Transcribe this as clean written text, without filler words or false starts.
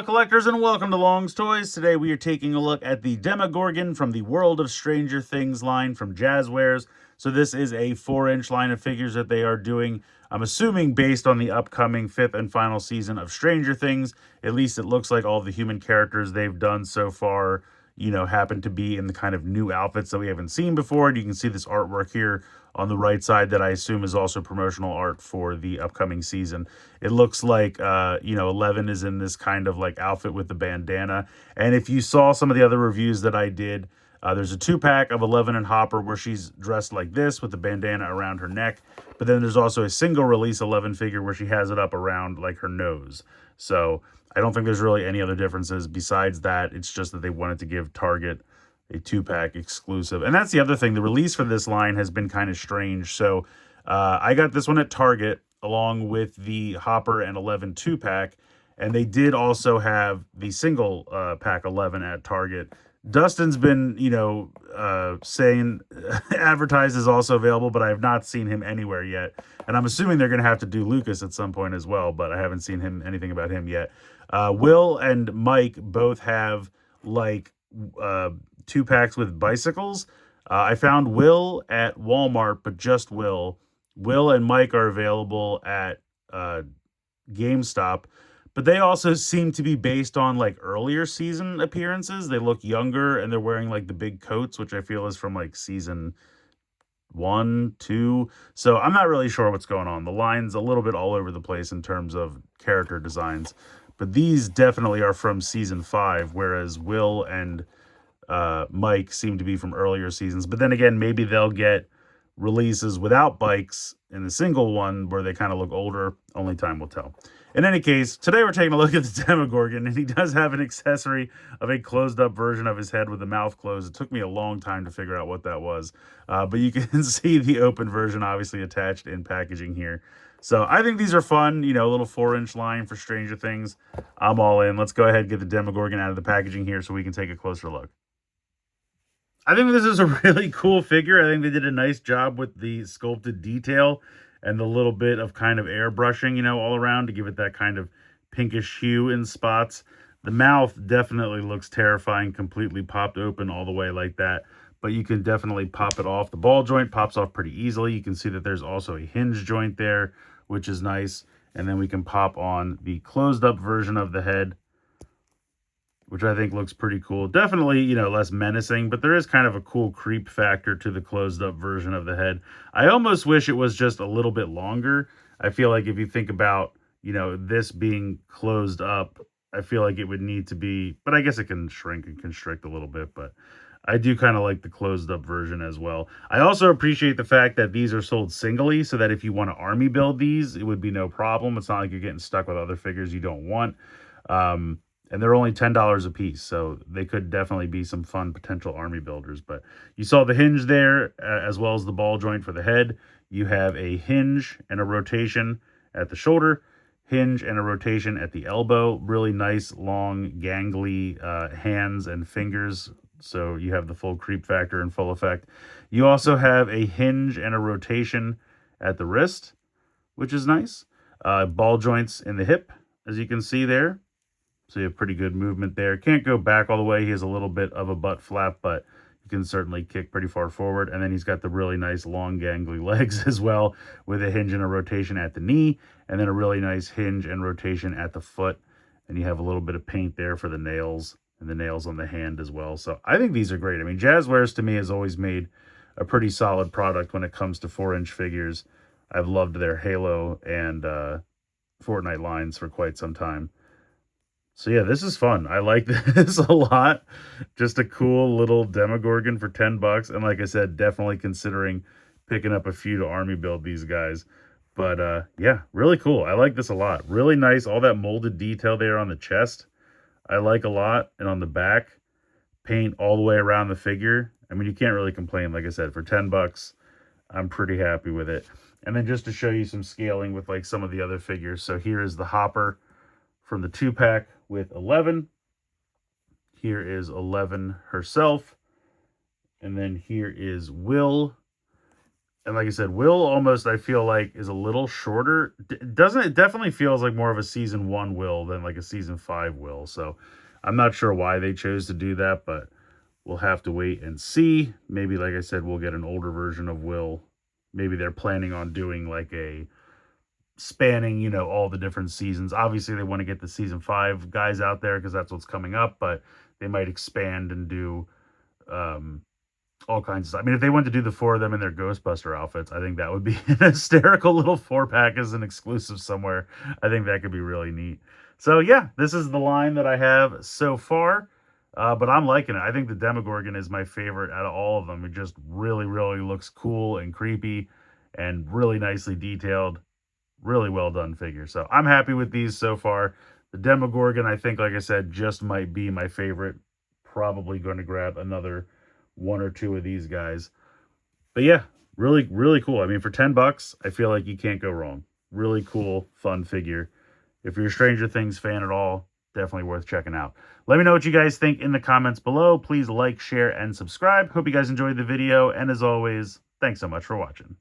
collectors, and welcome to Long's Toys. Today we are taking a look at the Demogorgon from the World of Stranger Things line from Jazwares. So this is a 4-inch line of figures that they are doing, I'm assuming based on the upcoming 5th and final season of Stranger Things. At least it looks like all the human characters they've done so far, happen to be in the kind of new outfits that we haven't seen before. And you can see this artwork here on the right side that I assume is also promotional art for the upcoming season. It looks like, 11 is in this kind of like outfit with the bandana. And if you saw some of the other reviews that I did, there's a 2-pack of 11 and Hopper where she's dressed like this with the bandana around her neck. But then there's also a single release 11 figure where she has it up around like her nose. So I don't think there's really any other differences besides that. It's just that they wanted to give Target a 2-pack exclusive. And that's the other thing. The release for this line has been kind of strange. So I got this one at Target along with the Hopper and 11 2-pack. And they did also have the single pack 11 at Target. Dustin's been, saying advertised is also available, but I have not seen him anywhere yet. And I'm assuming they're going to have to do Lucas at some point as well, but I haven't seen anything about him yet. Will and Mike both have like 2-packs with bicycles. I found Will at Walmart, but just Will. Will and Mike are available at GameStop. But they also seem to be based on like earlier season appearances. They look younger and they're wearing like the big coats, which I feel is from like season 1, 2. So I'm not really sure what's going on. The line's a little bit all over the place in terms of character designs. But these definitely are from season 5, whereas Will and Mike seem to be from earlier seasons. But then again, maybe they'll get releases without bikes in the single one where they kind of look older. Only time will tell. In any case, today we're taking a look at the Demogorgon, and he does have an accessory of a closed-up version of his head with the mouth closed. It took me a long time to figure out what that was, but you can see the open version obviously attached in packaging here. So I think these are fun, a little 4-inch line for Stranger Things. I'm all in. Let's go ahead and get the Demogorgon out of the packaging here so we can take a closer look. I think this is a really cool figure. I think they did a nice job with the sculpted detail and the little bit of kind of airbrushing, all around to give it that kind of pinkish hue in spots. The mouth definitely looks terrifying, completely popped open all the way like that. But you can definitely pop it off. The ball joint pops off pretty easily. You can see that there's also a hinge joint there, which is nice. And then we can pop on the closed up version of the head, which I think looks pretty cool. Definitely, less menacing, but there is kind of a cool creep factor to the closed-up version of the head. I almost wish it was just a little bit longer. I feel like if you think about, this being closed up, I feel like it would need to be, but I guess it can shrink and constrict a little bit, but I do kind of like the closed-up version as well. I also appreciate the fact that these are sold singly, so that if you want to army build these, it would be no problem. It's not like you're getting stuck with other figures you don't want. And they're only $10 a piece, so they could definitely be some fun potential army builders. But you saw the hinge there, as well as the ball joint for the head. You have a hinge and a rotation at the shoulder, hinge and a rotation at the elbow. Really nice, long, gangly hands and fingers, so you have the full creep factor in full effect. You also have a hinge and a rotation at the wrist, which is nice. Ball joints in the hip, as you can see there. So you have pretty good movement there. Can't go back all the way. He has a little bit of a butt flap, but you can certainly kick pretty far forward. And then he's got the really nice long gangly legs as well, with a hinge and a rotation at the knee, and then a really nice hinge and rotation at the foot. And you have a little bit of paint there for the nails and the nails on the hand as well. So I think these are great. I mean, Jazwares to me has always made a pretty solid product when it comes to 4-inch figures. I've loved their Halo and Fortnite lines for quite some time. So yeah, this is fun. I like this a lot. Just a cool little Demogorgon for $10. And like I said, definitely considering picking up a few to army build these guys. But yeah, really cool. I like this a lot. Really nice. All that molded detail there on the chest, I like a lot. And on the back, paint all the way around the figure. I mean, you can't really complain. Like I said, for $10, I'm pretty happy with it. And then just to show you some scaling with like some of the other figures. So here is the Hopper from the 2-pack with 11. Here is 11 herself. And then here is Will And like I said, Will almost, I feel like, is a little shorter. Doesn't it? Definitely feels like more of a season 1 Will than like a season 5 Will. So I'm not sure why they chose to do that, but we'll have to wait and see. Maybe, like I said, we'll get an older version of Will. Maybe they're planning on doing like a spanning, you know, all the different seasons. Obviously, they want to get the season 5 guys out there because that's what's coming up, but they might expand and do all kinds of stuff. I mean, if they went to do the 4 of them in their Ghostbuster outfits, I think that would be an hysterical little 4-pack as an exclusive somewhere. I think that could be really neat. So yeah, this is the line that I have so far, but I'm liking it. I think the Demogorgon is my favorite out of all of them. It just really, really looks cool and creepy and really nicely detailed. Really well done figure. So I'm happy with these so far. The Demogorgon, I think, like I said, just might be my favorite. Probably going to grab another 1 or 2 of these guys. But yeah, really, really cool. I mean, for 10 bucks, I feel like you can't go wrong. Really cool, fun figure. If you're a Stranger Things fan at all, definitely worth checking out. Let me know what you guys think in the comments below. Please like, share, and subscribe. Hope you guys enjoyed the video. And as always, thanks so much for watching.